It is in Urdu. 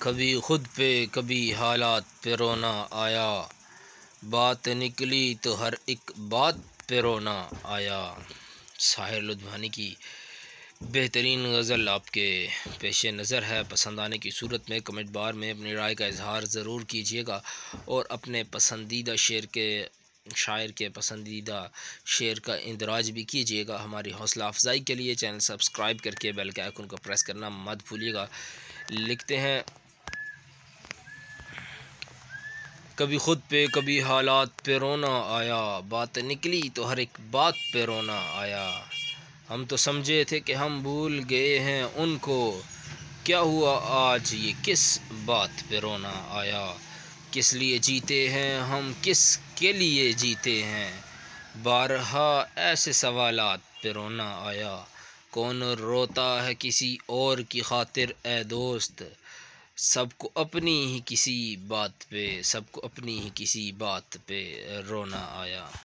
کبھی خود پہ کبھی حالات پہ رونا آیا، بات نکلی تو ہر ایک بات پہ رونا آیا۔ ساحر لدھیانوی کی بہترین غزل آپ کے پیش نظر ہے۔ پسند آنے کی صورت میں کمنٹ بار میں اپنی رائے کا اظہار ضرور کیجیے گا اور اپنے پسندیدہ شاعر کے پسندیدہ شعر کا اندراج بھی کیجیے گا۔ ہماری حوصلہ افزائی کے لیے چینل سبسکرائب کر کے بیل کے آئیکن کو پریس کرنا مت بھولیے گا۔ لکھتے ہیں، کبھی خود پہ کبھی حالات پہ رونا آیا، بات نکلی تو ہر ایک بات پہ رونا آیا۔ ہم تو سمجھے تھے کہ ہم بھول گئے ہیں ان کو، کیا ہوا آج یہ کس بات پہ رونا آیا۔ کس لیے جیتے ہیں ہم، کس کے لیے جیتے ہیں، بارہا ایسے سوالات پہ رونا آیا۔ کون روتا ہے کسی اور کی خاطر اے دوست، سب کو اپنی ہی کسی بات پہ رونا آیا۔